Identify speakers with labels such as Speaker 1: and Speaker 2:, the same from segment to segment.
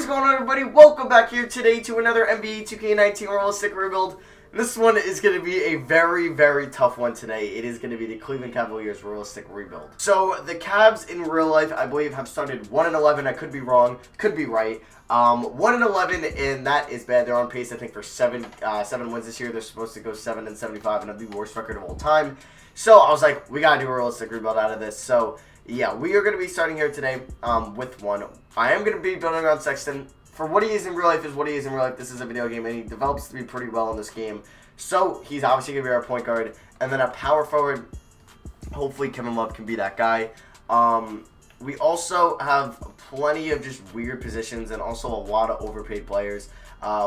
Speaker 1: going on, everybody? Welcome back here today to another NBA 2K19 realistic rebuild. This one is going to be a very, very tough one today. It is going to be the Cleveland Cavaliers realistic rebuild. So, the Cavs in real life, I believe, have started 1-11. I could be wrong, could be right. 1-11, and that is bad. They're on pace, I think, for seven wins this year. They're supposed to go 7-75 and have the worst record of all time. So, I was like, we got to do a realistic rebuild out of this. So, yeah, we are going to be starting here today with one. I am going to be building on Sexton. For what he is in real life is what he is in real life. This is a video game, and he develops to be pretty well in this game. So, he's obviously going to be our point guard. And then a power forward, hopefully Kevin Love can be that guy. We also have plenty of just weird positions and also a lot of overpaid players.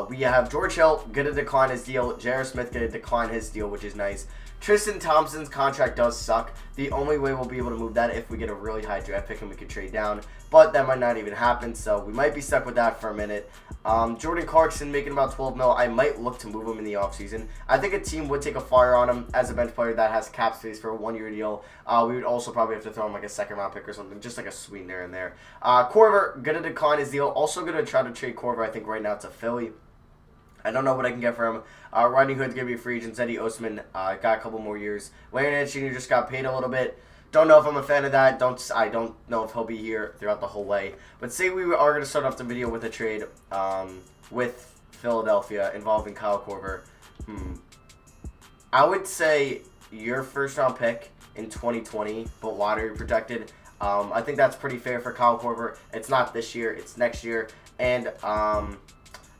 Speaker 1: We have George Hill going to decline his deal. J.R. Smith going to decline his deal, which is nice. Tristan Thompson's contract does suck. The only way we'll be able to move that if we get a really high draft pick and we can trade down. But that might not even happen, so we might be stuck with that for a minute. Jordan Clarkson making about 12 mil. I might look to move him in the offseason. I think a team would take a flyer on him as a bench player that has cap space for a one-year deal. We would also probably have to throw him like a second-round pick or something, just like a sweetener in there. Korver, going to decline his deal. Also going to try to trade Korver, I think, right now to Philly. I don't know what I can get for him. Rodney Hood's going to be a free agent. Zeddy Osman got a couple more years. Larry Nance Jr. just got paid a little bit. Don't know if I'm a fan of that. I don't know if he'll be here throughout the whole way. But say we are going to start off the video with a trade with Philadelphia involving Kyle Korver. I would say your first-round pick in 2020, but lottery protected. I think that's pretty fair for Kyle Korver. It's not this year. It's next year. And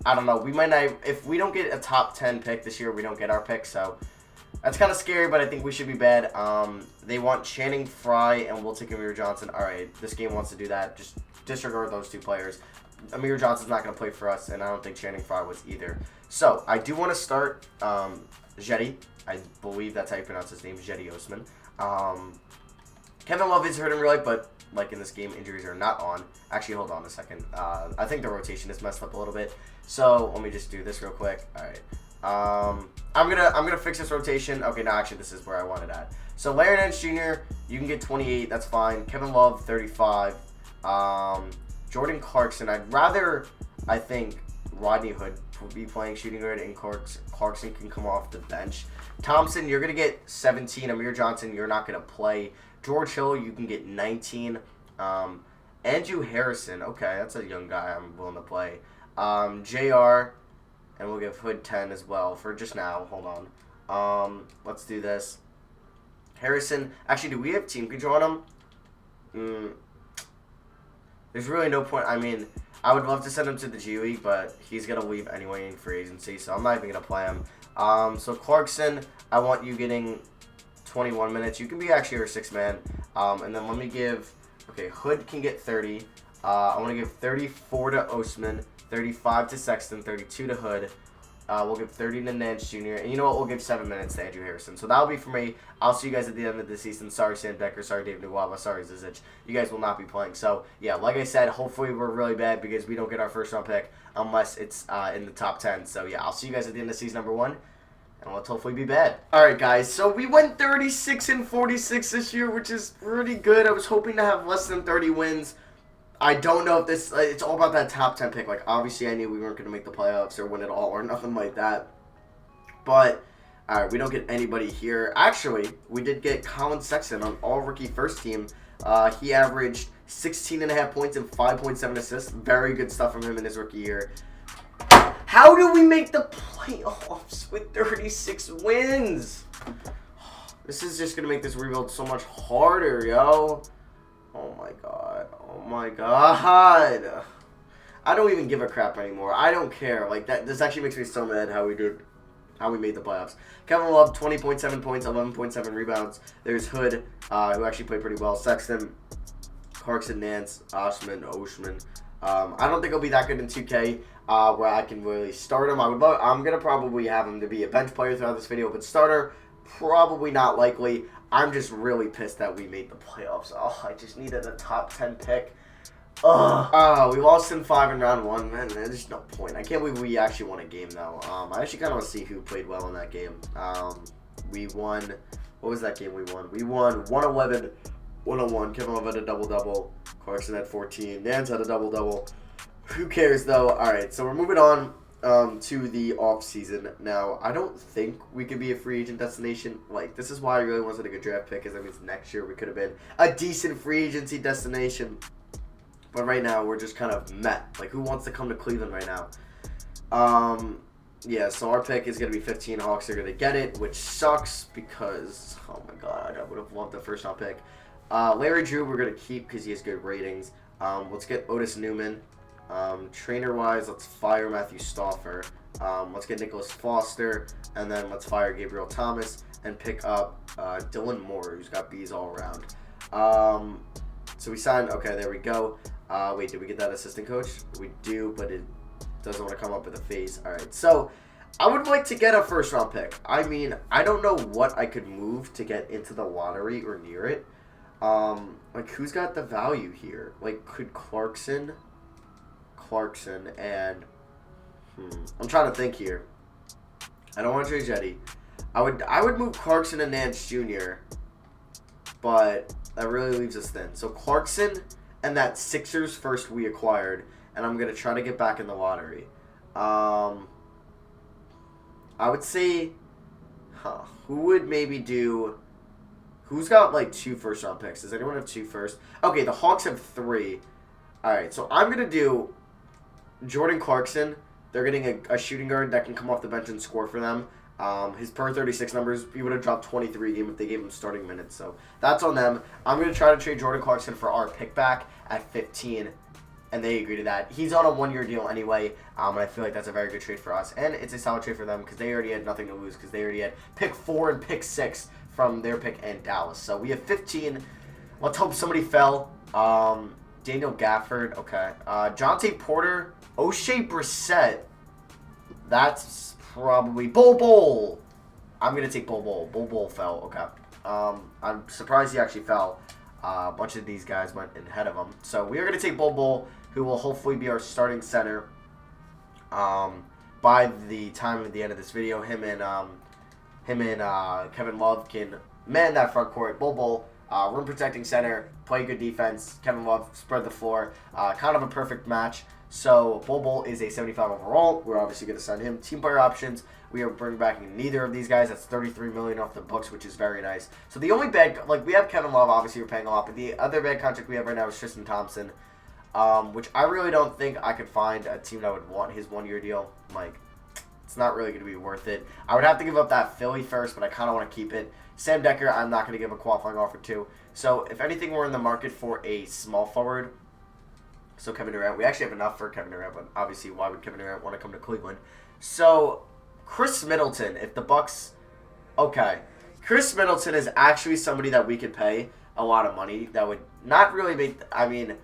Speaker 1: I don't know. We might not. If we don't get a top 10 pick this year, we don't get our pick. So that's kind of scary, but I think we should be bad. They want Channing Frye, and we'll take Amir Johnson. All right, this game wants to do that. Just disregard those two players. Amir Johnson's not going to play for us, and I don't think Channing Frye was either. So I do want to start Jetty. I believe that's how you pronounce his name, Zeddy Osman. Kevin Love is hurt in real life, but like in this game, injuries are not on. Actually, hold on a second. I think the rotation is messed up a little bit. So let me just do this real quick. All right. I'm gonna fix this rotation. Okay, no, actually, this is where I wanted at. So Larry Nance Jr., you can get 28. That's fine. Kevin Love, 35. Jordan Clarkson. I'd rather, I think, Rodney Hood would be playing shooting guard, and Clarkson can come off the bench. Thompson, you're gonna get 17. Amir Johnson, you're not gonna play. George Hill, you can get 19. Andrew Harrison, okay, that's a young guy I'm willing to play. JR, and we'll give Hood 10 as well for just now. Hold on. Let's do this. Harrison, actually, do we have team control on him? There's really no point. I mean, I would love to send him to the G League, but he's going to leave anyway in free agency, so I'm not even going to play him. So Clarkson, I want you getting 21 minutes. You can be actually our sixth man. And then let me give, okay, Hood can get 30. I want to give 34 to Osman, 35 to Sexton, 32 to Hood. We'll give 30 to Nance Jr. And you know what? We'll give 7 minutes to Andrew Harrison. So that'll be for me. I'll see you guys at the end of the season. Sorry, Sam Becker. Sorry, Dave Nuwaba. Sorry, Zizic. You guys will not be playing. So, yeah, like I said, hopefully we're really bad because we don't get our first-round pick unless it's in the top 10. So, yeah, I'll see you guys at the end of season number 1. And let's hopefully be bad. Alright, guys. So, we went 36-46 this year, which is pretty good. I was hoping to have less than 30 wins. I don't know if this, it's all about that top 10 pick. Like, obviously, I knew we weren't going to make the playoffs or win it all or nothing like that. But, all right, we don't get anybody here. Actually, we did get Colin Sexton on all-rookie first team. He averaged 16.5 points and 5.7 assists. Very good stuff from him in his rookie year. How do we make the playoffs with 36 wins? This is just going to make this rebuild so much harder, yo. Oh my god. Oh my god. I don't even give a crap anymore. I don't care. Like that this actually makes me so mad how we made the playoffs. Kevin Love, 20.7 points, 11.7 rebounds. There's Hood, who actually played pretty well. Sexton, Clarkson, Nance, Osman. I don't think he'll be that good in 2K, where I can really start him. I'm gonna probably have him to be a bench player throughout this video, but starter, probably not likely. I'm just really pissed that we made the playoffs. Oh, I just needed a top 10 pick. We lost in 5 in round 1. Man, there's no point. I can't believe we actually won a game, though. I actually kind of want to see who played well in that game. We won. What was that game we won? We won 111, 101. Kevin Love had a double-double. Clarkson had 14. Nance had a double-double. Who cares, though? All right, so we're moving on to the offseason. Now, I don't think we could be a free agent destination. Like, this is why I really wanted a good draft pick, because that means next year we could have been a decent free agency destination. But right now, we're just kind of met. Like, who wants to come to Cleveland right now? Yeah, so our pick is going to be 15. Hawks are going to get it, which sucks because, oh my god, I would have loved the first round pick. Larry Drew, we're going to keep because he has good ratings. Let's get Otis Newman. Trainer-wise, let's fire Matthew Stauffer. Let's get Nicholas Foster, and then let's fire Gabriel Thomas and pick up Dylan Moore, who's got B's all around. So we signed. Okay, there we go. Wait, did we get that assistant coach? We do, but it doesn't want to come up with a face. All right, so I would like to get a first-round pick. I mean, I don't know what I could move to get into the lottery or near it. Like, who's got the value here? Like, could Clarkson and I'm trying to think here. I don't want to trade Jetty. I would move Clarkson and Nance Jr., but that really leaves us thin. So Clarkson and that Sixers first we acquired, and I'm gonna try to get back in the lottery. I would say, who would maybe do? Who's got like 2 first-round picks? Does anyone have 2 first? Okay, the Hawks have 3. All right, so I'm gonna do Jordan Clarkson. They're getting a shooting guard that can come off the bench and score for them. His per 36 numbers, he would have dropped 23 a game if they gave him starting minutes. So that's on them. I'm going to try to trade Jordan Clarkson for our pick back at 15, and they agree to that. He's on a 1-year deal anyway, and I feel like that's a very good trade for us. And it's a solid trade for them because they already had nothing to lose because they already had pick 4 and pick 6 from their pick and Dallas. So we have 15. Let's hope somebody fell. Daniel Gafford, okay. Jonte Porter, O'Shea Brissett. That's probably Bol Bol. I'm going to take Bol Bol. Bol Bol fell, okay. I'm surprised he actually fell. A bunch of these guys went ahead of him. So we are going to take Bol Bol, who will hopefully be our starting center by the time of the end of this video. Him and Kevin Love can man that front court. Bol Bol, rim protecting center, play good defense. Kevin Love spread the floor. Kind of a perfect match. So Bol Bol is a 75 overall. We're obviously going to sign him. Team player options. We are bringing back neither of these guys. That's $33 million off the books, which is very nice. So the only bad, like we have Kevin Love. Obviously, we're paying a lot, but the other bad contract we have right now is Tristan Thompson, which I really don't think I could find a team that would want his 1-year deal. Like, it's not really going to be worth it. I would have to give up that Philly first, but I kind of want to keep it. Sam Decker, I'm not going to give a qualifying offer to. So if anything, we're in the market for a small forward. So Kevin Durant, we actually have enough for Kevin Durant, but obviously, why would Kevin Durant want to come to Cleveland? So Chris Middleton, if the Bucks, okay, Chris Middleton is actually somebody that we could pay a lot of money. That would not really make. I mean,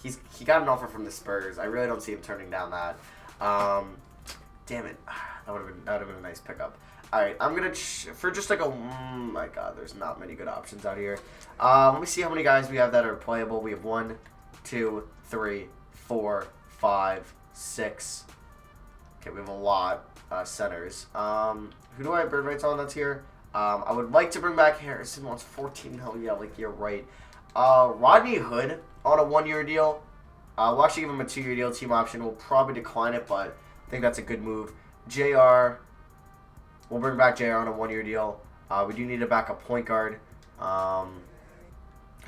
Speaker 1: he got an offer from the Spurs. I really don't see him turning down that. Damn it, that would have been a nice pickup. All right, I'm gonna for just like a my god, there's not many good options out here. Let me see how many guys we have that are playable. We have 1, 2, 3, 4, 5, 6. Okay, we have a lot. Centers. Who do I have bird rights on that's here? I would like to bring back Harrison. Wants 14 million. Yeah, like you're right. Rodney Hood on a 1-year deal. We'll actually give him a 2-year deal. Team option. We'll probably decline it, but I think that's a good move. JR. We'll bring back JR on a 1-year deal. We do need a backup point guard.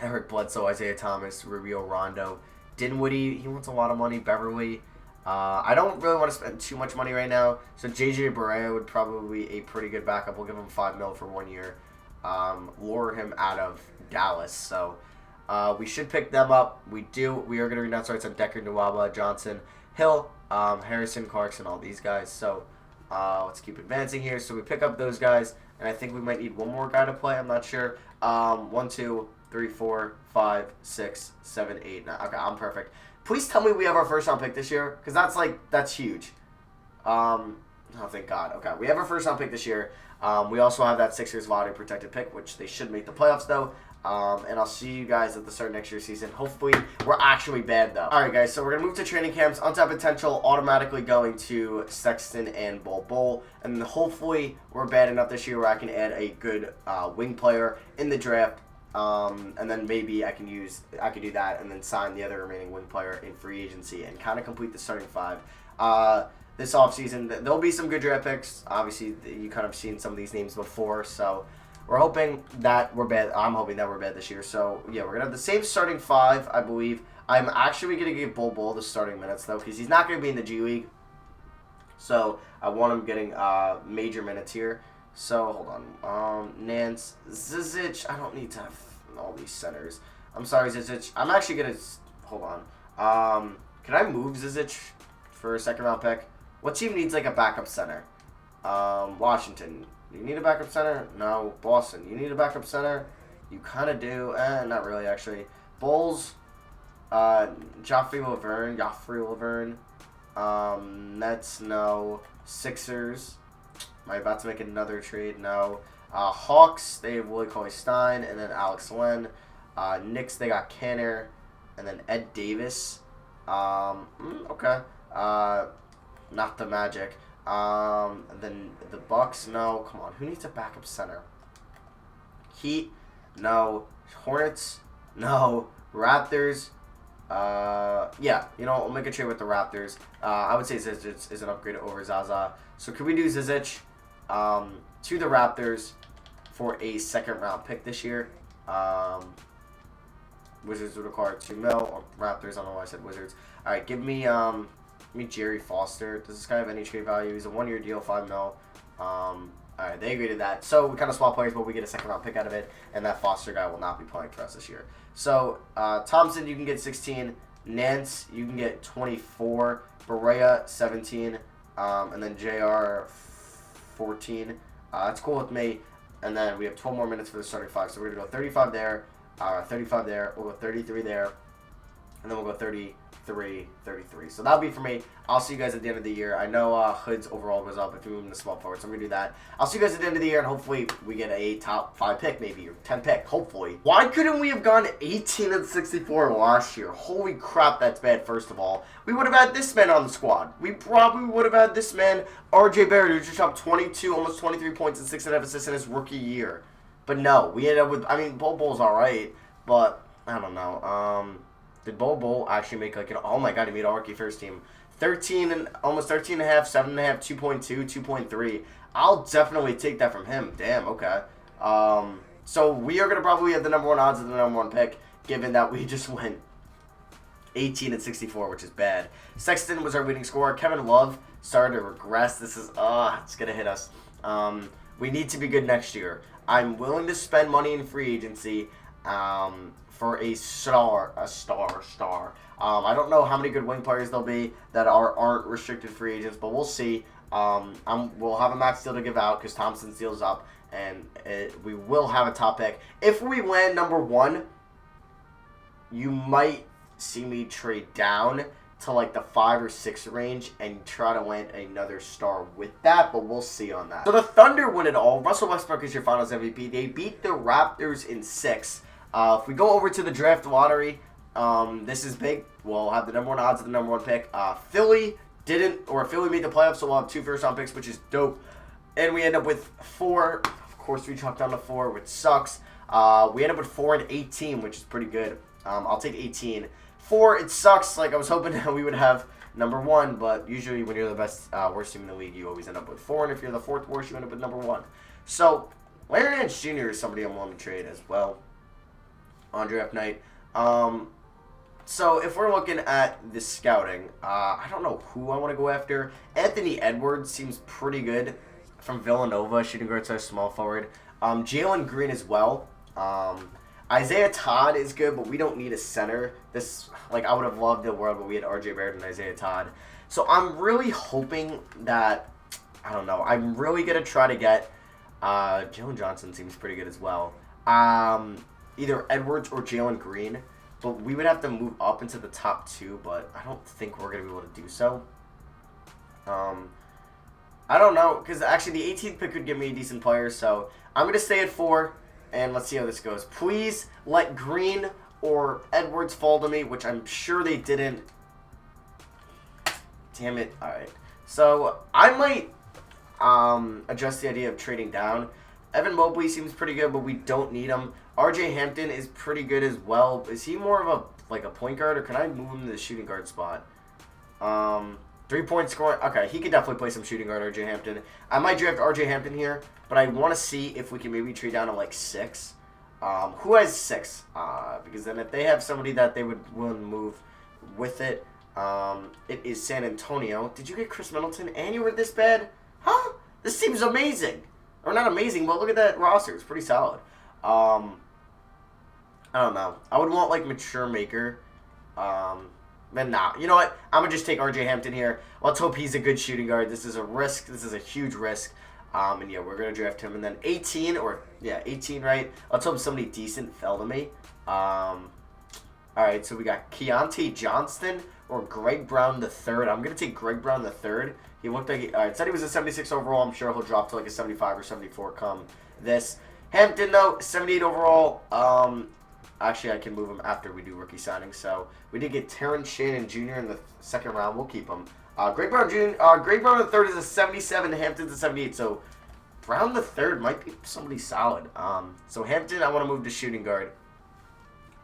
Speaker 1: Eric Bledsoe, Isaiah Thomas, Rubio, Rondo. Dinwiddie, he wants a lot of money. Beverly. I don't really want to spend too much money right now. So JJ Barea would probably be a pretty good backup. We'll give him $5 million for 1 year. Lure him out of Dallas. So we should pick them up. We do. We are going to renounce rights on Decker, Nwaba, Johnson, Hill, Harrison, Clarkson, all these guys. So let's keep advancing here. So we pick up those guys. And I think we might need one more guy to play. I'm not sure. 1, 2, 3, 4, 5, 6, 7, 8, 9. Okay, I'm perfect. Please tell me we have our first round pick this year, because that's huge. Oh, thank God. Okay, we have our first round pick this year. We also have that Sixers lottery protected pick, which they should make the playoffs though. And I'll see you guys at the start of next year's season. Hopefully, we're actually bad though. All right, guys. So we're gonna move to training camps. Untapped potential automatically going to Sexton and Bol Bol, and hopefully we're bad enough this year where I can add a good wing player in the draft. And then maybe I could do that and then sign the other remaining wing player in free agency and kind of complete the starting five. This offseason, there'll be some good draft picks. Obviously, you kind of seen some of these names before, so we're hoping that we're bad. I'm hoping that we're bad this year. So, yeah, we're going to have the same starting five, I believe. I'm actually going to give Bol Bol the starting minutes, though, because he's not going to be in the G League. So, I want him getting major minutes here. So, hold on. Nance, Zizic, I don't need to have all these centers. I'm sorry, Zizic. I'm actually going to, hold on. Can I move Zizic for a second-round pick? What team needs, like, a backup center? Washington. You need a backup center? No. Boston. You need a backup center? You kind of do. Not really, actually. Bulls. Joffrey Laverne. Nets, no. Sixers. Am I about to make another trade? No. Hawks, they have Willie Cauley-Stein, and then Alex Len. Knicks, they got Kanner, and then Ed Davis. Okay. Not the Magic. And then the Bucks, no. Come on, who needs a backup center? Heat, no. Hornets, no. Raptors, yeah. You know, we'll make a trade with the Raptors. I would say Zizic is an upgrade over Zaza. So could we do Zizic to the Raptors for a second-round pick this year? Wizards would require $2 million, or Raptors. I don't know why I said Wizards. All right, give me Jerry Foster. Does this guy have any trade value? He's a one-year deal, $5 million. All right, they agree to that. So we kind of swap players, but we get a second-round pick out of it, and that Foster guy will not be playing for us this year. So Thompson, you can get 16. Nance, you can get 24. Berea, 17. And then JR, 14. That's cool with me. And then we have 12 more minutes for the starting five. So we're going to go 35 there, 35 there. We'll go 33 there. And then we'll go 33. So that'll be for me. I'll see you guys at the end of the year. I know Hood's overall goes up if we move him to small forward, so I'm going to do that. I'll see you guys at the end of the year, and hopefully we get a top 5 pick, maybe, or 10 pick, hopefully. Why couldn't we have gone 18 and 64 last year? Holy crap, that's bad, first of all. We would have had this man on the squad. We probably would have had this man, RJ Barrett, who just dropped 22, almost 23 points and 6.5 assists in his rookie year. But no, we ended up with, I mean, Bol Bol's alright, but I don't know. Did Bol Bol actually make like an, oh my god, he made all rookie first team. 13 and almost 13 and a half, 7.5, 2.2, 2.3. I'll definitely take that from him. Damn, okay. So we are going to probably have the number 1 odds of the number 1 pick, given that we just went 18 and 64, which is bad. Sexton was our leading scorer. Kevin Love started to regress. This is, it's going to hit us. We need to be good next year. I'm willing to spend money in free agency, for a star. I don't know how many good wing players there'll be that aren't restricted free agents, but we'll see. We'll have a max deal to give out because Thompson's deal's up, and we will have a top pick. If we land number 1, you might see me trade down to like the 5 or 6 range and try to land another star with that, but we'll see on that. So the Thunder win it all. Russell Westbrook is your Finals MVP. They beat the Raptors in 6. If we go over to the draft lottery, this is big. We'll have the number 1 odds of the number 1 pick. Philly made the playoffs, so we'll have 2 first-round picks, which is dope. And we end up with 4. Of course, we chalked down to 4, which sucks. We end up with 4 and 18, which is pretty good. I'll take 18. 4, it sucks. Like, I was hoping that we would have number 1, but usually when you're the best, worst team in the league, you always end up with 4. And if you're the 4th worst, you end up with number 1. So, Larry Nance Jr. is somebody I'm willing to trade as well on draft night. So if we're looking at the scouting, I don't know who I want to go after. Anthony Edwards seems pretty good from Villanova, shooting guard / small forward. Jalen Green as well. Isaiah Todd is good, but we don't need a center. I would have loved the world, but we had RJ Barrett and Isaiah Todd. So I'm really hoping that, I don't know, I'm really going to try to get, Jalen Johnson seems pretty good as well. Either Edwards or Jalen Green, but we would have to move up into the top 2, but I don't think we're going to be able to do so. I don't know, because actually the 18th pick could give me a decent player, so I'm going to stay at 4, and let's see how this goes. Please let Green or Edwards fall to me, which I'm sure they didn't. Damn it. All right. So I might address the idea of trading down Evan Mobley seems pretty good, but we don't need him. RJ Hampton is pretty good as well. Is he more of a point guard, or can I move him to the shooting guard spot? 3-point scoring. Okay, he could definitely play some shooting guard, RJ Hampton. I might draft RJ Hampton here, but I want to see if we can maybe trade down to like 6. Who has 6? Because then if they have somebody that they would willing to move with it, it is San Antonio. Did you get Chris Middleton and you were this bad? Huh? This seems amazing. Or not amazing, but look at that roster. It's pretty solid. I don't know. I would want like mature maker. But nah. You know what? I'm going to just take RJ Hampton here. Let's hope he's a good shooting guard. This is a risk. This is a huge risk. And yeah, we're going to draft him. And then 18, right? Let's hope somebody decent fell to me. Alright, so we got Keontae Johnston or Greg Brown III. I'm going to take Greg Brown III. He looked like it said he was a 76 overall. I'm sure he'll drop to like a 75 or 74 come this. Hampton, though, 78 overall. Actually, I can move him after we do rookie signings. So we did get Terrence Shannon Jr. in the second round. We'll keep him. Greg Brown III is a 77. Hampton's a 78. So Brown III might be somebody solid. So Hampton, I want to move to shooting guard.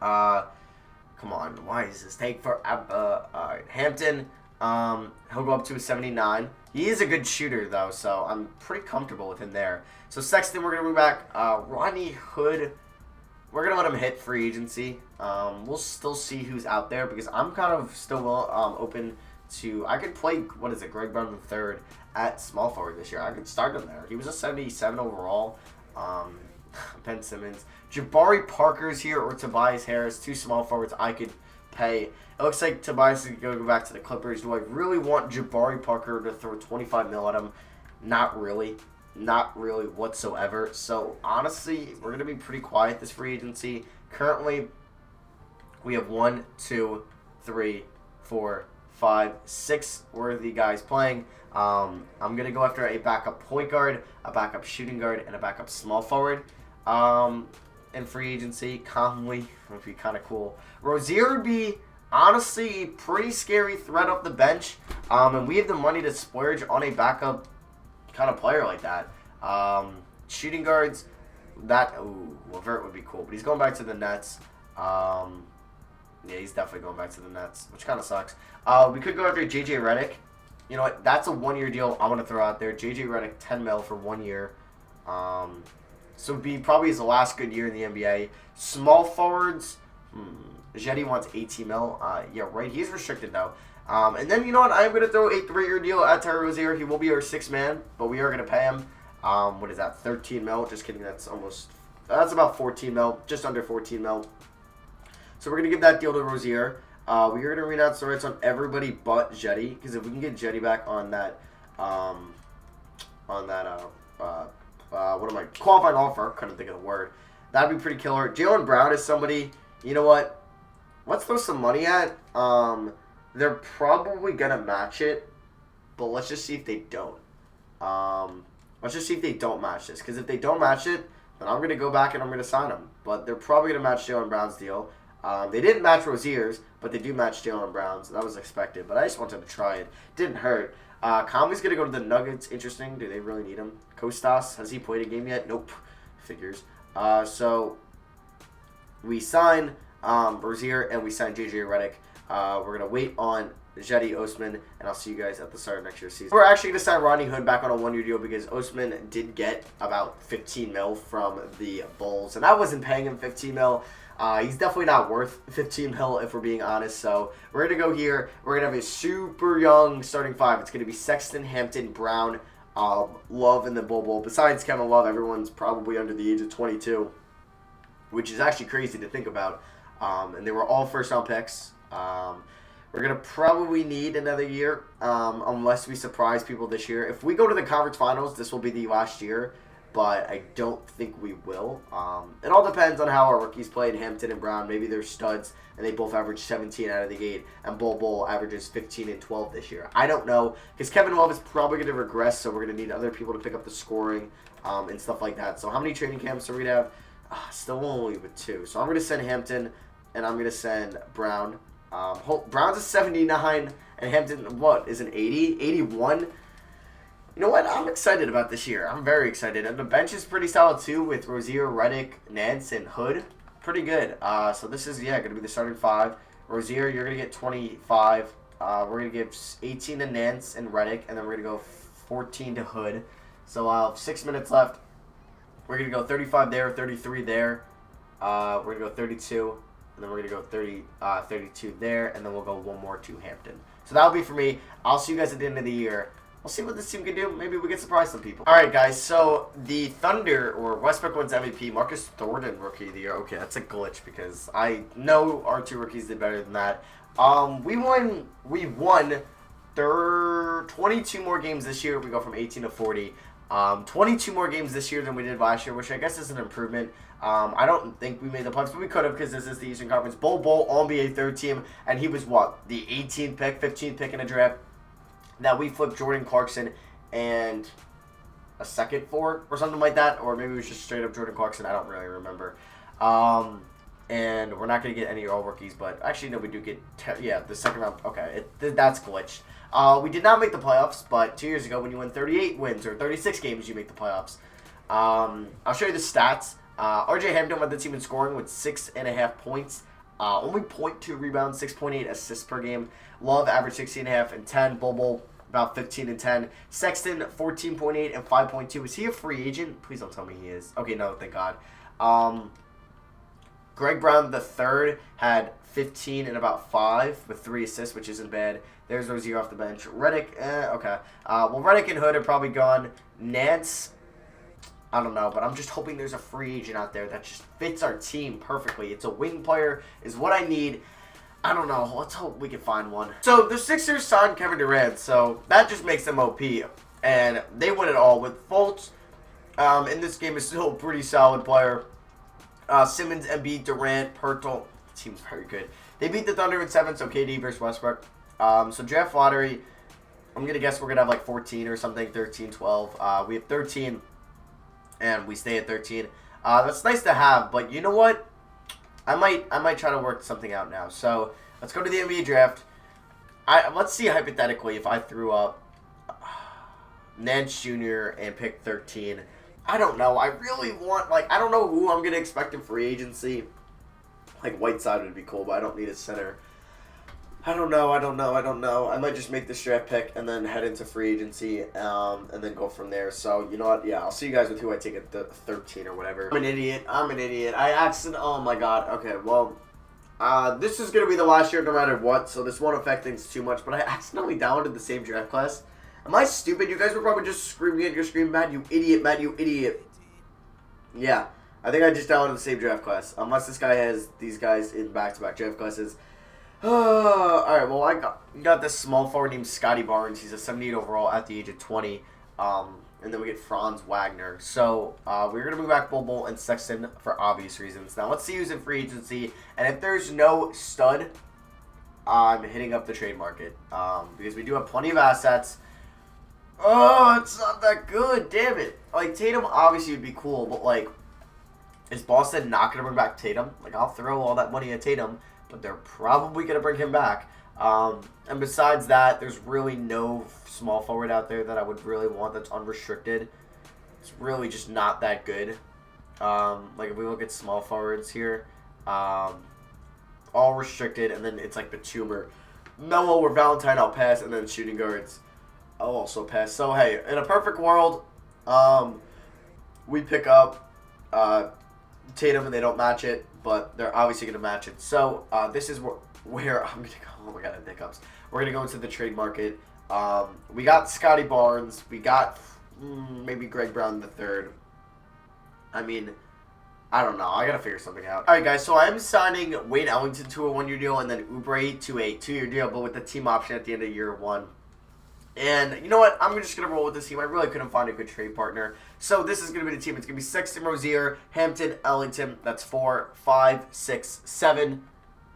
Speaker 1: Come on, why does this take forever? Alright, Hampton, he'll go up to a 79. He is a good shooter, though, so I'm pretty comfortable with him there. So Sexton, we're going to move back. Rodney Hood, we're going to let him hit free agency. We'll still see who's out there, because I'm kind of still open to... I could play, Greg Brown III at small forward this year. I could start him there. He was a 77 overall. Ben Simmons. Jabari Parker's here or Tobias Harris. 2 small forwards I could pay. It looks like Tobias is going to go back to the Clippers. Do I really want Jabari Parker to throw 25 mil at him? Not really. Not really whatsoever. So, honestly, we're going to be pretty quiet this free agency. Currently, we have 1, 2, 3, 4, 5, 6 worthy guys playing. I'm going to go after a backup point guard, a backup shooting guard, and a backup small forward. In free agency, Conley would be kind of cool. Rozier would be, honestly, a pretty scary threat off the bench. And we have the money to splurge on a backup kind of player like that. Shooting guards, Levert would be cool. But he's going back to the Nets. Yeah, he's definitely going back to the Nets, which kind of sucks. We could go after J.J. Redick. You know what? That's a 1-year deal I want to throw out there. J.J. Redick, 10 mil for 1 year. So it'd be probably his last good year in the NBA. Small forwards, Jetty wants 18 mil. Yeah, right. He's restricted though. And then you know what? I'm gonna throw a 3-year deal at Terry Rozier. He will be our 6th man, but we are gonna pay him. What is that? 13 mil. Just kidding. That's about 14 mil. Just under 14 mil. So we're gonna give that deal to Rozier. We are gonna renounce the rights on everybody but Jetty, because if we can get Jetty back on that, what am I? Qualifying offer. Couldn't think of the word. That'd be pretty killer. Jaylen Brown is somebody, you know what? Let's throw some money at. They're probably going to match it, but let's just see if they don't. Let's just see if they don't match this, because if they don't match it, then I'm going to go back and I'm going to sign them. But they're probably going to match Jaylen Brown's deal. They didn't match Rozier's, but they do match Jaylen Brown's. That was expected, but I just wanted to try it. Didn't hurt. Conley's going to go to the Nuggets. Interesting. Do they really need him? Kostas, has he played a game yet? Nope. Figures. So we sign Rozier and we sign J.J. Redick. We're going to wait on Jetty Osman, and I'll see you guys at the start of next year's season. We're actually going to sign Rodney Hood back on a 1-year deal because Osman did get about 15 mil from the Bulls, and I wasn't paying him 15 mil. He's definitely not worth 15 mil if we're being honest. So we're going to go here. We're going to have a super young starting 5. It's going to be Sexton, Hampton, Brown, Love, and then Bol Bol. Besides Kevin Love, everyone's probably under the age of 22, which is actually crazy to think about. And they were all first-round picks. We're going to probably need another year unless we surprise people this year. If we go to the conference finals, this will be the last year. But I don't think we will. It all depends on how our rookies played. Hampton and Brown, maybe they're studs, and they both average 17 out of the gate, and Bol Bol averages 15 and 12 this year. I don't know, because Kevin Love is probably going to regress, so we're going to need other people to pick up the scoring and stuff like that. So how many training camps are we going to have? Still only with 2. So I'm going to send Hampton, and I'm going to send Brown. Brown's a 79, and Hampton, what, is an 80? 81? You know what? I'm excited about this year. I'm very excited. And the bench is pretty solid too with Rozier, Redick, Nance, and Hood. Pretty good. So this is, going to be the starting 5. Rozier, you're going to get 25. We're going to give 18 to Nance and Redick, and then we're going to go 14 to Hood. So I'll have 6 minutes left. We're going to go 35 there, 33 there. We're going to go 32, and then we're going to go 32 there, and then we'll go one more to Hampton. So that'll be for me. I'll see you guys at the end of the year. We'll see what this team can do. Maybe we can surprise some people. All right, guys. So the Thunder, or Westbrook wins MVP. Marcus Thornton, Rookie of the Year. Okay, that's a glitch because I know our 2 rookies did better than that. We won 22 more games this year. We go from 18 to 40. 22 more games this year than we did last year, which I guess is an improvement. I don't think we made the playoffs, but we could have because this is the Eastern Conference. Bol Bol, All-NBA 3rd team, and he was what? The 18th pick, 15th pick in a draft that we flipped Jordan Clarkson and a second for or something like that, or maybe it was just straight up Jordan Clarkson. I don't really remember. And we're not going to get any all rookies, but actually, no, we do get, the second round. Okay, that's glitched. We did not make the playoffs, but 2 years ago when you win 38 wins or 36 games, you make the playoffs. I'll show you the stats. RJ Hampton led the team in scoring with 6.5 points. Only 0.2 rebounds, 6.8 assists per game. Love averaged 16.5 and 10. Bol Bol about 15 and 10. Sexton 14.8 and 5.2. Is he a free agent? Please don't tell me he is. Okay, no, thank God. Greg Brown III had 15 and about 5 with 3 assists, which isn't bad. There's Rozier off the bench. Redick, okay. Well, Redick and Hood are probably gone. Nance, I don't know, but I'm just hoping there's a free agent out there that just fits our team perfectly. It's a wing player is what I need. I don't know. Let's hope we can find one. So the Sixers signed Kevin Durant, so that just makes them OP. And they win it all with Fultz. In this game is still a pretty solid player. Simmons, Embiid, Durant, Pirtle. The team's very good. They beat the Thunder in 7, so KD versus Westbrook. So draft lottery, I'm going to guess we're going to have like 14 or something, 13, 12. We have 13, and we stay at 13. That's nice to have, but you know what? I might try to work something out now. So let's go to the NBA draft. Let's see hypothetically if I threw up Nance Jr. and pick 13. I don't know. I really want, I don't know who I'm going to expect in free agency. Like, Whiteside would be cool, but I don't need a center. I don't know. I might just make this draft pick and then head into free agency and then go from there. So, you know what? Yeah, I'll see you guys with who I take at the 13 or whatever. I'm an idiot. I accidentally, oh my God. Okay, well, this is going to be the last year no matter what, so this won't affect things too much, but I accidentally downloaded the same draft class. Am I stupid? You guys were probably just screaming at your screen, Matt, you idiot, Matt, you idiot. Yeah, I think I just downloaded the same draft class. Unless this guy has these guys in back-to-back draft classes. Alright, well, I got this small forward named Scotty Barnes. He's a 78 overall at the age of 20. And then we get Franz Wagner. So, we're going to move back Bol Bol and Sexton for obvious reasons. Now, let's see who's in free agency. And if there's no stud, I'm hitting up the trade market. Because we do have plenty of assets. Oh, it's not that good. Damn it. Like, Tatum obviously would be cool, but, like, is Boston not going to bring back Tatum? Like, I'll throw all that money at Tatum, but they're probably going to bring him back. And besides that, there's really no small forward out there that I would really want that's unrestricted. It's really just not that good. Like, if we look at small forwards here, all restricted, and then it's like Batum, Melo or Valentine, I'll pass, and then shooting guards, I'll also pass. So, hey, in a perfect world, we pick up Tatum and they don't match it, but they're obviously going to match it. So, this is where I'm going to go. Oh my God, I have hiccups. We're going to go into the trade market. We got Scotty Barnes. We got maybe Greg Brown III. I mean, I don't know. I got to figure something out. All right, guys. So, I'm signing Wayne Ellington to a 1-year deal and then Oubre to a 2-year deal, but with the team option at the end of year 1. And you know what? I'm just going to roll with this team. I really couldn't find a good trade partner. So this is going to be the team. It's going to be Sexton, Rozier, Hampton, Ellington. That's 4, 5, 6, 7,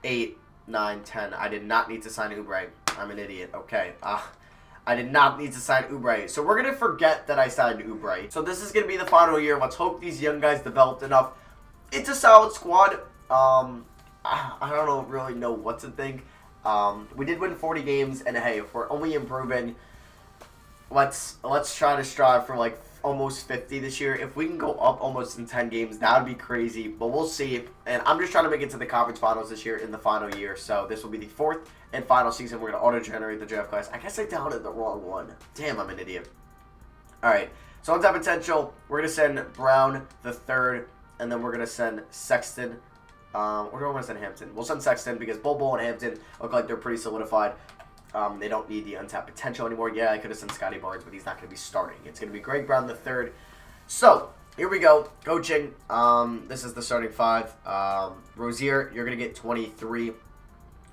Speaker 1: 8, 9, 10. I did not need to sign Oubre. I'm an idiot. Okay. I did not need to sign Oubre. So we're going to forget that I signed Oubre. So this is going to be the final year. Let's hope these young guys developed enough. It's a solid squad. I don't really know what to think. We did win 40 games, and hey, if we're only improving, let's try to strive for like almost 50 this year. If we can go up almost in 10 games, that would be crazy. But we'll see. And I'm just trying to make it to the conference finals this year in the final year. So this will be the 4th and final season. We're going to auto-generate the draft class. I guess I downloaded the wrong one. Damn, I'm an idiot. All right. So on top potential, we're going to send Brown the 3rd. And then we're going to send Sexton. Or do I want to send Hampton? We'll send Sexton because Bol Bol and Hampton look like they're pretty solidified. They don't need the untapped potential anymore. Yeah, I could have sent Scotty Barnes, but he's not going to be starting. It's going to be Greg Brown the 3rd. So, here we go. Coaching. This is the starting 5. Rozier, you're going to get 23.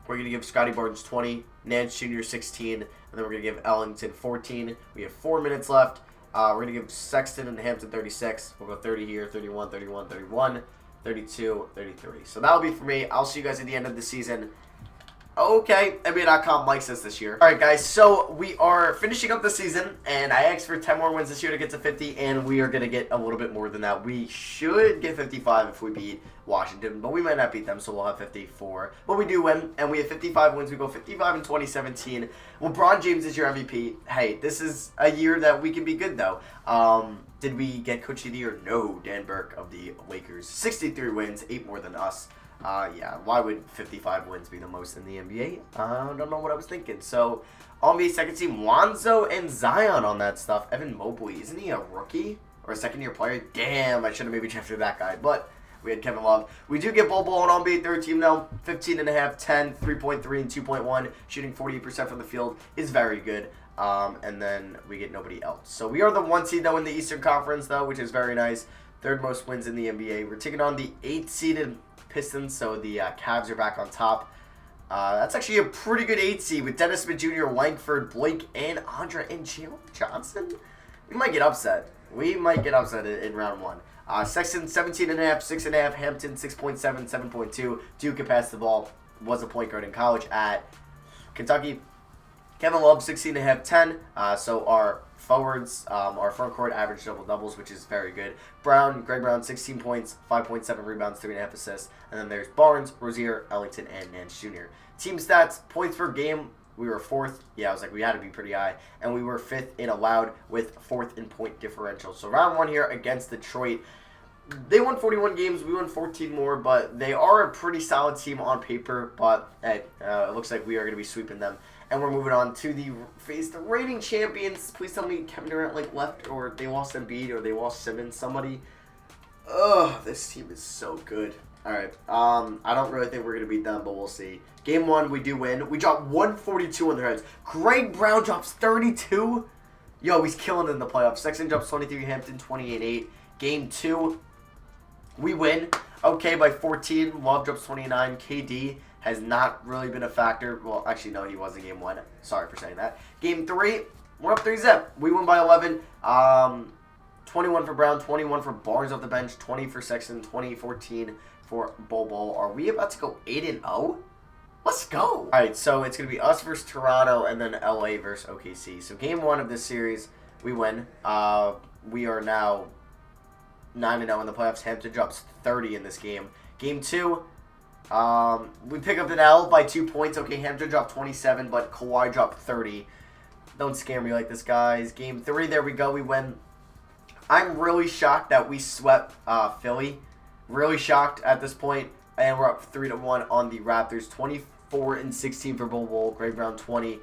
Speaker 1: We're going to give Scotty Barnes 20. Nance Jr. 16. And then we're going to give Ellington 14. We have 4 minutes left. We're going to give Sexton and Hampton 36. We'll go 30 here, 31, 31, 31, 32, 33. So that'll be for me. I'll see you guys at the end of the season. Okay, NBA.com likes us this year. All right, guys, so we are finishing up the season, and I asked for 10 more wins this year to get to 50, and we are going to get a little bit more than that. We should get 55 if we beat Washington, but we might not beat them, so we'll have 54. But we do win, and we have 55 wins. We go 55 in 2017. LeBron James is your MVP. Hey, this is a year that we can be good, though. Did we get Coach of the Year? No, Dan Burke of the Lakers. 63 wins, 8 more than us. Yeah, why would 55 wins be the most in the NBA? I don't know what I was thinking. So, on the second team, Lonzo and Zion on that stuff. Evan Mobley, isn't he a rookie or a second-year player? Damn, I should have maybe drafted that guy. But we had Kevin Love. We do get Bol Bol on NBA third team though. 15.5, 10, 3.3, and 2.1. Shooting 48% from the field is very good. And then we get nobody else. So we are the 1 seed though in the Eastern Conference though, which is very nice. 3rd most wins in the NBA. We're taking on the 8th-seeded Pistons, so the Cavs are back on top. That's actually a pretty good 8 seed with Dennis Smith Jr., Langford, Blake, and Andre and Jalen Johnson. We might get upset. We might get upset in round 1. Sexton 17.5, 6.5, Hampton 6.7, 7.2. Duke can pass the ball. Was a point guard in college at Kentucky. Kevin Love 16.5, 10. So our forwards, our front court average double-doubles, which is very good. Greg Brown, 16 points, 5.7 rebounds, 3.5 assists. And then there's Barnes, Rozier, Ellington, and Nance Jr. Team stats, points per game, we were 4th. Yeah, I was like, we had to be pretty high. And we were 5th in allowed with 4th in point differential. So round 1 here against Detroit. They won 41 games. We won 14 more, but they are a pretty solid team on paper. But hey, it looks like we are going to be sweeping them. And we're moving on to the reigning champions. Please tell me Kevin Durant left, or they lost Embiid, or they lost Simmons. Somebody. Ugh, this team is so good. All right. I don't really think we're gonna beat them, but we'll see. Game 1, we do win. We drop 142 on their heads. Greg Brown drops 32. Yo, he's killing it in the playoffs. Sexton drops 23. Hampton 28-8. Game 2, we win. Okay, by 14. Love drops 29. KD has not really been a factor. Well, actually, no, he was in Game 1. Sorry for saying that. Game 3, we're up 3-zip. We win by 11. 21 for Brown, 21 for Barnes off the bench, 20 for Sexton, 20-14 for Bol Bol. Are we about to go 8-0? Let's go. All right, so it's going to be us versus Toronto and then LA versus OKC. So Game 1 of this series, we win. We are now 9-0 in the playoffs. Hampton drops 30 in this game. Game 2, we pick up an L by 2 points. Okay, Hampton dropped 27, but Kawhi dropped 30. Don't scare me like this, guys. Game 3, there we go. We win. I'm really shocked that we swept Philly. Really shocked at this point. And we're up 3-1 on the Raptors. 24-16 for Bol Bol. Greg Brown 20.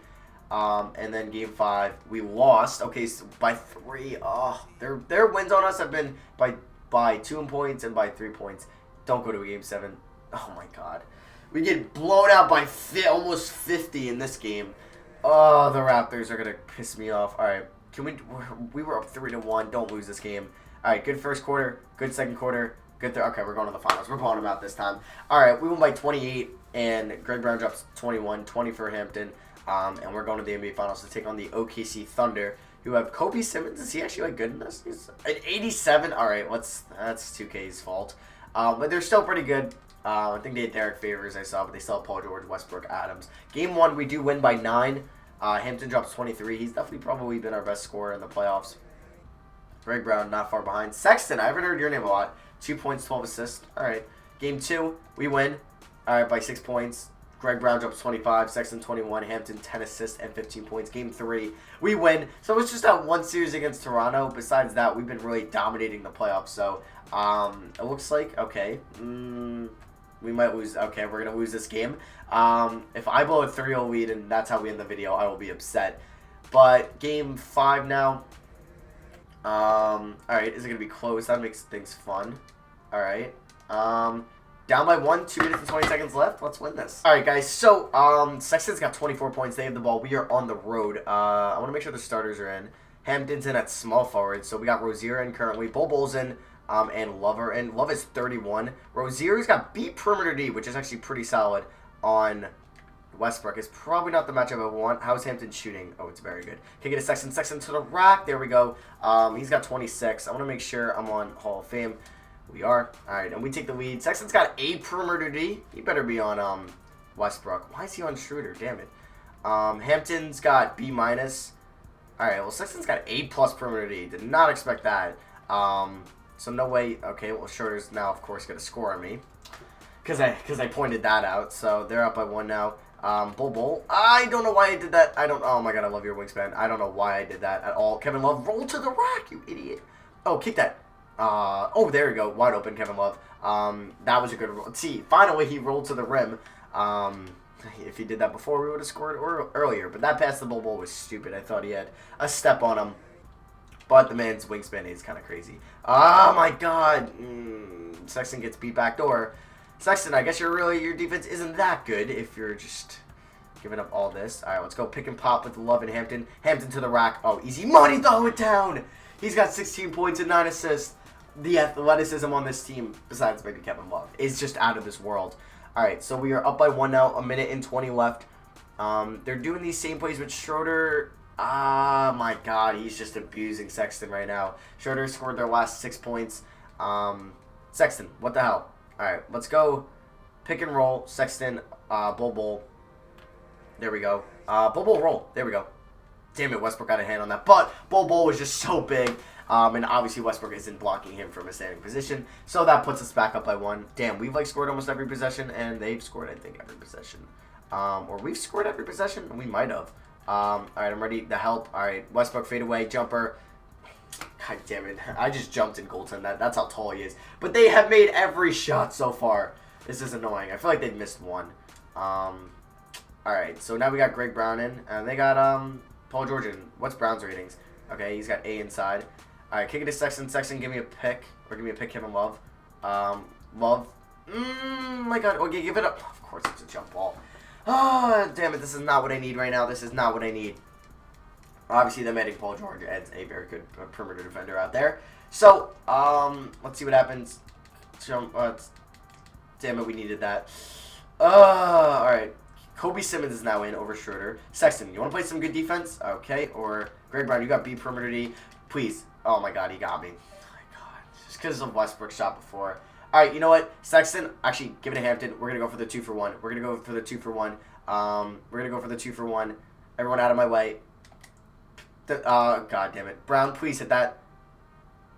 Speaker 1: And then Game 5, we lost. Okay, so by 3. Oh, their wins on us have been by 2 points and by 3 points. Don't go to a Game 7. Oh my God. We get blown out by almost 50 in this game. Oh, the Raptors are going to piss me off. All right. We were up 3-1. Don't lose this game. All right. Good first quarter. Good second quarter. Good third. Okay, we're going to the finals. We're blowing them out this time. All right. We won by 28, and Greg Brown drops 21. 20 for Hampton. And we're going to the NBA Finals to take on the OKC Thunder, who have Kobe Simmons. Is he actually good in this? He's an 87. All right. That's 2K's fault. But they're still pretty good. I think they had Derek Favors, I saw, but they still have Paul George, Westbrook, Adams. Game 1, we do win by 9. Hampton drops 23. He's definitely probably been our best scorer in the playoffs. Greg Brown not far behind. Sexton, I haven't heard your name a lot. 2 points, 12 assists. All right. Game 2, we win. All right, by 6 points. Greg Brown drops 25, Sexton 21, Hampton 10 assists and 15 points. Game 3, we win. So it was just that one series against Toronto. Besides that, we've been really dominating the playoffs. So it looks like, okay, we might lose. Okay, we're going to lose this game. If I blow a 3-0 lead and that's how we end the video, I will be upset. But game 5 now. Alright, is it going to be close? That makes things fun. Alright. Down by 1, 2 minutes and 20 seconds left. Let's win this. Alright, guys. So, Sexton's got 24 points. They have the ball. We are on the road. I want to make sure the starters are in. Hampton's in at small forward. So, we got Rozier in currently. Bol Bol's in. And Lover. And Love is 31. Rozier's got beat perimeter D, which is actually pretty solid on Westbrook. It's probably not the matchup I want. How's Hampton shooting? Oh, it's very good. Can get a Sexton. Sexton to the rack. There we go. He's got 26. I want to make sure I'm on Hall of Fame. We are. Alright, and we take the lead. Sexton's got A perimeter D. He better be on Westbrook. Why is he on Schroeder? Damn it. Hampton's got B-. Alright, well, Sexton's got A+ perimeter D. Did not expect that. So no way. Okay, well, Schroeder's now, of course, going to score on me. Because I pointed that out. So they're up by 1 now. Bol Bol. I don't know why I did that. Oh my god, I love your wingspan. I don't know why I did that at all. Kevin Love, roll to the rack, you idiot. Oh, kick that. Oh, there we go. Wide open, Kevin Love. That was a good roll. See, finally he rolled to the rim. If he did that before, we would have scored earlier. But that pass to Bol Bol was stupid. I thought he had a step on him. But the man's wingspan is kind of crazy. Oh my god. Sexton gets beat backdoor. Sexton, I guess your defense isn't that good if you're just giving up all this. All right, let's go pick and pop with Love and Hampton. Hampton to the rack. Oh, easy money. Throw it down. He's got 16 points and 9 assists. The athleticism on this team, besides maybe Kevin Love, is just out of this world. All right, so we are up by 1 now. 1:20 left. They're doing these same plays with Schroeder. Ah, my God. He's just abusing Sexton right now. Schroeder scored their last 6 points. Sexton, what the hell? All right, let's go pick and roll. Sexton, Bol Bol. There we go. Bol Bol roll. There we go. Damn it, Westbrook got a hand on that. But Bol Bol was just so big. And obviously Westbrook isn't blocking him from a standing position. So that puts us back up by 1. Damn, we've scored almost every possession. And they've scored, I think, every possession. Or we've scored every possession. We might have. All right, I'm ready to help. All right, Westbrook fadeaway, jumper. God damn it. I just jumped in goaltend. That's how tall he is. But they have made every shot so far. This is annoying. I feel like they've missed one. Alright, so now we got Greg Brown in. And they got Paul George in. What's Brown's ratings? Okay, he's got A inside. Alright, kick it to Sexton. Sexton, give me a pick. Or give me a pick, Kevin Love. Love. My God. Okay, give it up. Of course, it's a jump ball. Oh, damn it. This is not what I need right now. This is not what I need. Obviously, them adding Paul George adds a very good perimeter defender out there. So, let's see what happens. Damn it, we needed that. Alright. Kobe Simmons is now in over Schroeder. Sexton, you want to play some good defense? Okay. Or Greg Brown, you got B perimeter D. Please. Oh my God, he got me. Oh my God. Just because of Westbrook's shot before. Alright, you know what? Sexton, actually, give it to Hampton. We're going to go for the 2-for-1. We're going to go for the 2-for-1. We're going to go for the 2-for-1. Everyone out of my way. God damn it. Brown, please hit that.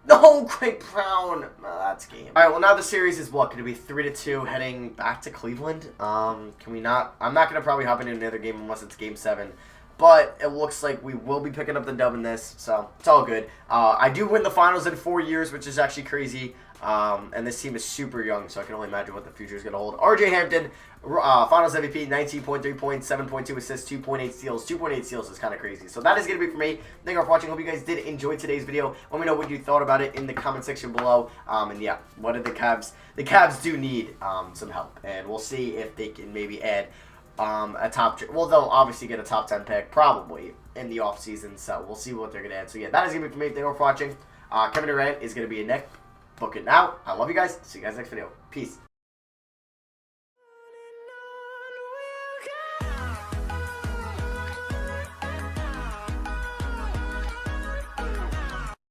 Speaker 1: No, Greg Brown. No, that's game. All right, well, now the series is what? Going to be 3-2 heading back to Cleveland? Can we not? I'm not going to probably hop into another game unless it's game 7. But it looks like we will be picking up the dub in this, so it's all good. I do win the finals in 4 years, which is actually crazy. And this team is super young, so I can only imagine what the future is going to hold. RJ Hampton, finals MVP, 19.3 points, 7.2 assists, 2.8 steals. 2.8 steals is kind of crazy. So that is going to be for me. Thank you for watching. Hope you guys did enjoy today's video. Let me know what you thought about it in the comment section below. And yeah, what did the Cavs? The Cavs do need some help, and we'll see if they can maybe add a top. Well, they'll obviously get a top 10 pick probably in the offseason. So we'll see what they're going to add. So yeah, that is going to be for me. Thank you for watching. Kevin Durant is going to be a Nick. Book it now. I love you guys. See you guys next video. Peace.